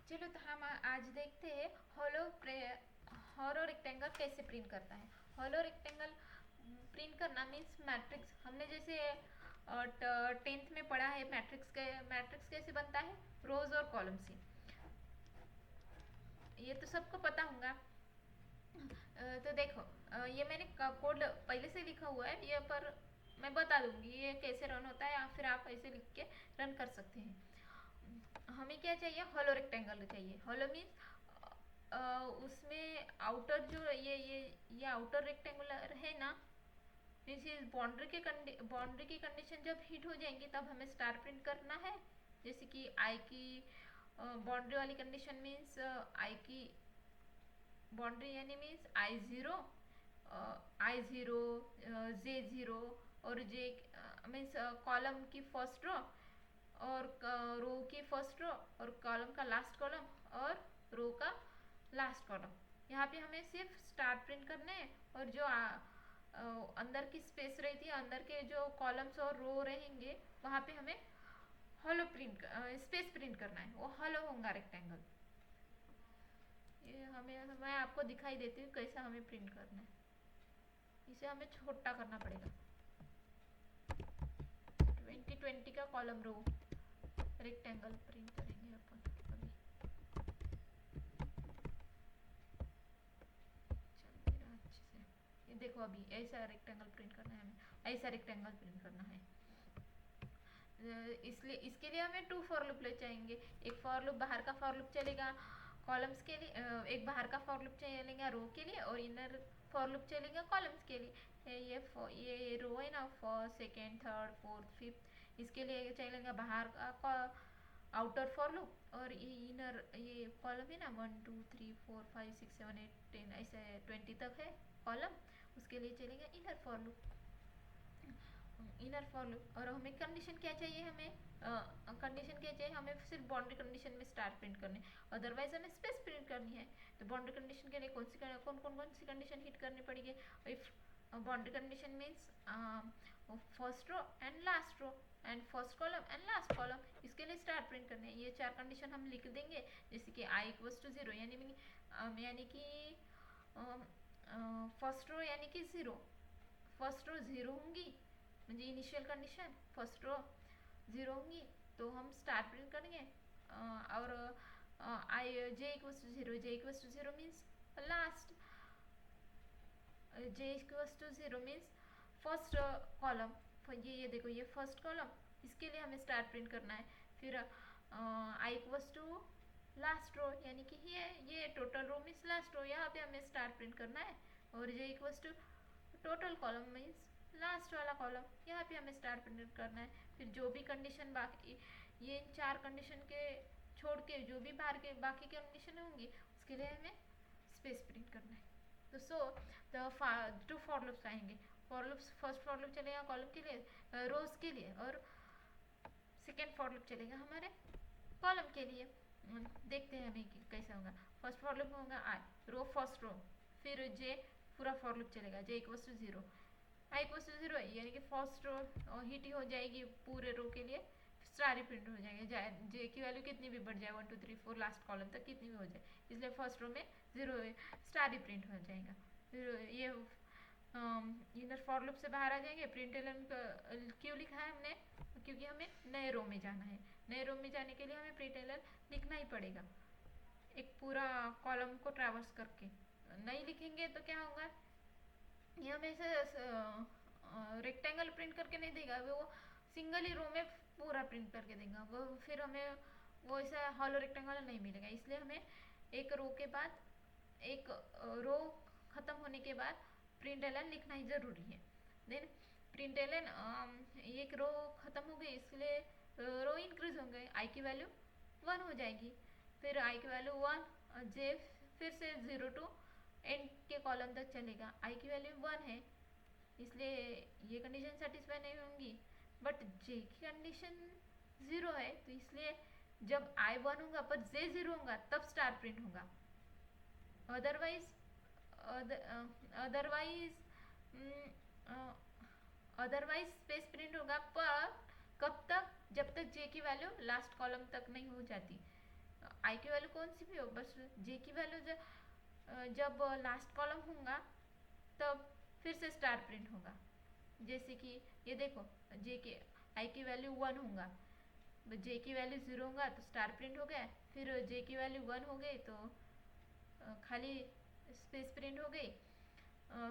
चलो तो हम आज देखते हैं हॉलो रेक्टेंगल कैसे प्रिंट करता है। हॉलो रेक्टेंगल प्रिंट करना मीन्स मैट्रिक्स। हमने जैसे 10th में पढ़ा है मैट्रिक्स कैसे बनता है, रोज और कॉलम से। ये तो सबको पता होगा। तो देखो, ये मैंने कोड पहले से लिखा हुआ है ये, पर मैं बता दूंगी ये कैसे रन होता है, या फिर आप ऐसे लिख के रन कर सकते हैं। हमें क्या चाहिए, हॉलो रेक्टेंगल चाहिए। हॉलो मीन्स उसमें आउटर जो ये आउटर रेक्टेंगुलर है ना, मीन्स बाउंड्री की कंडीशन जब हिट हो जाएंगी तब हमें स्टार प्रिंट करना है। जैसे कि आई की बाउंड्री वाली कंडीशन मीन्स आई की बाउंड्री यानी means I zero, J zero और जे मीन्स कॉलम की फर्स्ट रो और रो की फर्स्ट रो और कॉलम का लास्ट कॉलम और रो का लास्ट कॉलम। यहाँ पे हमें सिर्फ स्टार प्रिंट करने हैं, और जो अंदर की स्पेस रहती है, अंदर के जो कॉलम्स और रो रहेंगे वहाँ पे हमें हॉलो प्रिंट स्पेस प्रिंट करना है, वो हॉलो होगा रेक्टेंगल। ये मैं आपको दिखाई देती हूँ कैसा हमें प्रिंट करना है। इसे हमें छोटा करना पड़ेगा। 2020 का कॉलम रो रेक्टेंगल प्रिंट करेंगे अपन अभी। चल मेरा अच्छे से, ये देखो अभी ऐसा रेक्टेंगल प्रिंट करना है हमें, ऐसा रेक्टेंगल प्रिंट करना है। इसलिए इसके लिए हमें 2 फॉर लूप ले चाहेंगे। एक फॉर लूप बाहर का फॉर लूप चलेगा कॉलम्स के लिए, एक बाहर का फॉर लूप चलेगा रो के लिए, और इनर फॉर लूप चलेगा कॉलम्स के लिए। ये रो है ना, first second third fourth fifth, इसके लिए चलेगा बाहर का आउटर फॉर लूप, और ये इनर ये कॉलम है ना 1 2 3 4 5 6 7 8 10 ऐसे 20 तक है कॉलम, उसके लिए चलेगा inner for loop. Inner for loop. और हमें कंडीशन क्या चाहिए, कंडीशन क्या चाहिए, हमें सिर्फ बाउंड्री कंडीशन में स्टार प्रिंट करने, अदरवाइज हमें स्पेस प्रिंट करनी है। तो बाउंड्री कंडीशन के लिए कौन सी कंडीशन हिट करनी पड़ेगी। If boundary condition means first row and last row and first column and last column, इसके लिए स्टार प्रिंट करने हैं। ये 4 कंडीशन हम लिख देंगे। जैसे कि आई इक्वल्स टू ज़ीरो यानी कि फर्स्ट रो यानी कि ज़ीरो, फर्स्ट रो ज़ीरो होंगी म्हणजे initial condition, first row zero होंगी तो हम स्टार प्रिंट करेंगे। और I J equals to zero, J equals to zero means last, J equals to zero means first column. ये देखो ये फर्स्ट कॉलम, इसके लिए हमें स्टार प्रिंट करना है। फिर I equals to last row यानी कि ये total row means last row, यहाँ पे हमें स्टार प्रिंट करना है। और J equals to total column means last वाला कॉलम, यहाँ पे हमें स्टार प्रिंट करना है। फिर जो भी कंडीशन बाकी, ये 4 कंडीशन के छोड़ के जो भी बाहर के बाकी कंडीशन होंगी उसके लिए हमें स्पेस प्रिंट करना है। तो द 2 फॉर लूप्स आएंगे। For loops, first for loop चलेगा कॉलम के लिए रोज के लिए, और सेकेंड फॉर लूप चलेगा हमारे कॉलम के लिए। देखते हैं हमें कैसा होगा। फर्स्ट फॉर लूप होगा आई रो फर्स्ट रो, फिर जे पूरा फॉर लूप चलेगा J equals to zero, I equals to zero यानी कि फर्स्ट रो हिट ही हो जाएगी पूरे रो के लिए, स्टार ही प्रिंट हो जाएंगे। जे की वैल्यू कितनी भी बढ़ जाए 1 2 3 4 लास्ट कॉलम तक कितनी भी हो जाए, इसलिए फर्स्ट रो में ज़ीरो स्टार ही प्रिंट हो जाएगा। फिर ये इनर फॉर लूप से बाहर आ जाएंगे। प्रिंट एलन क्यों लिखा है हमने, क्योंकि हमें नए रो में जाना है। नए रो में जाने के लिए हमें प्रिंट एलन लिखना ही पड़ेगा, एक पूरा कॉलम को ट्रैवर्स करके। नहीं लिखेंगे तो क्या होगा, ये हमें रेक्टेंगल प्रिंट करके नहीं देगा, वो सिंगल ही रो में पूरा प्रिंट करके देगा। वो फिर हमें वो ऐसा हॉलो रेक्टेंगल नहीं मिलेगा। इसलिए हमें एक रो के बाद, एक रो ख़त्म होने के बाद प्रिंट एलन लिखना ही ज़रूरी है। देन प्रिंट एलन एक रो ख़त्म हो गई, इसलिए रो इंक्रीज होंगे, आई की वैल्यू 1 हो जाएगी। फिर आई की वैल्यू 1, जे फिर से 0 टू एंड के कॉलम तक चलेगा, आई की वैल्यू 1 है, इसलिए ये कंडीशन सेटिस्फाई नहीं होंगी। बट जे की कंडीशन 0 है, तो इसलिए जब आई 1 होगा पर जे 0 होगा तब स्टार प्रिंट होगा। Otherwise otherwise otherwise space print होगा, पर कब तक, जब तक जे की वैल्यू लास्ट कॉलम तक नहीं हो जाती। आई की वैल्यू कौन सी भी हो, बस जे की वैल्यू जब लास्ट कॉलम होगा तब फिर से स्टार प्रिंट होगा। जैसे कि ये देखो, जे के आई की वैल्यू 1 होगा, जे की वैल्यू 0 होगा तो स्टार प्रिंट हो गया। फिर जे की वैल्यू 1 हो गई तो खाली स्पेस प्रिंट हो गई।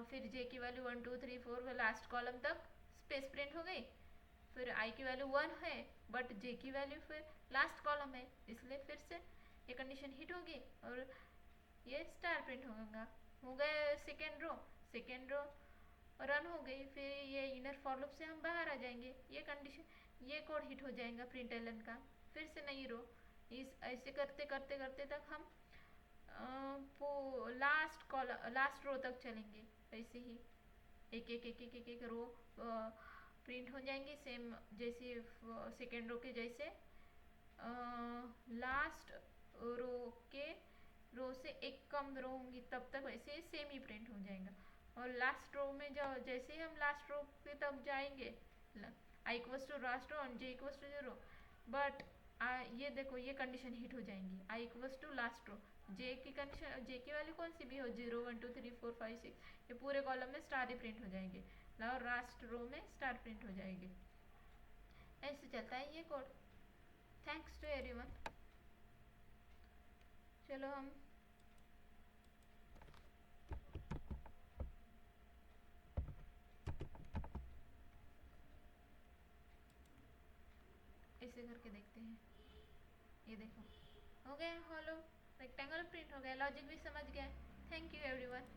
फिर जे की वैल्यू 1 2 3 4 लास्ट कॉलम तक स्पेस प्रिंट हो गई। फिर आई की वैल्यू 1 है बट जे की वैल्यू फिर लास्ट कॉलम है, इसलिए फिर से ये कंडीशन हिट होगी और ये स्टार प्रिंट होगा। हो गए सेकेंड रो रन हो गई। फिर ये इनर फॉर लूप से हम बाहर आ जाएंगे, ये कंडीशन ये कोड हिट हो जाएगा प्रिंट एलन का। फिर से नई रो, इस ऐसे करते करते करते तक हम लास्ट रो तक चलेंगे। ऐसे ही एक एक एक एक एक, एक रो प्रिंट हो जाएंगे सेम जैसे सेकेंड रो के जैसे। लास्ट रो के रो से एक कम रो होंगी तब तक वैसे सेम ही प्रिंट हो जाएगा। और लास्ट रो में जब जैसे ही हम लास्ट रो पे तब जाएंगे, आई इक्वल्स टू लास्ट रो और जे इक्वल्स टू 0, बट ये देखो ये कंडीशन हिट हो जाएंगी। आई इक्वल्स टू लास्ट रो, जे की कंडीशन, जे की वैल्यू कौन सी भी हो 0 1 2 3 4 5 6, ये पूरे कॉलम में स्टार ही प्रिंट हो जाएंगे और लास्ट रो में स्टार प्रिंट हो जाएगी। ऐसे चलता है ये कोड। Thanks to everyone. चलो हम ऐसे करके देखते हैं। ये देखो हो गया हॉलो रेक्टेंगल प्रिंट हो गया, लॉजिक भी समझ गया। Thank you everyone.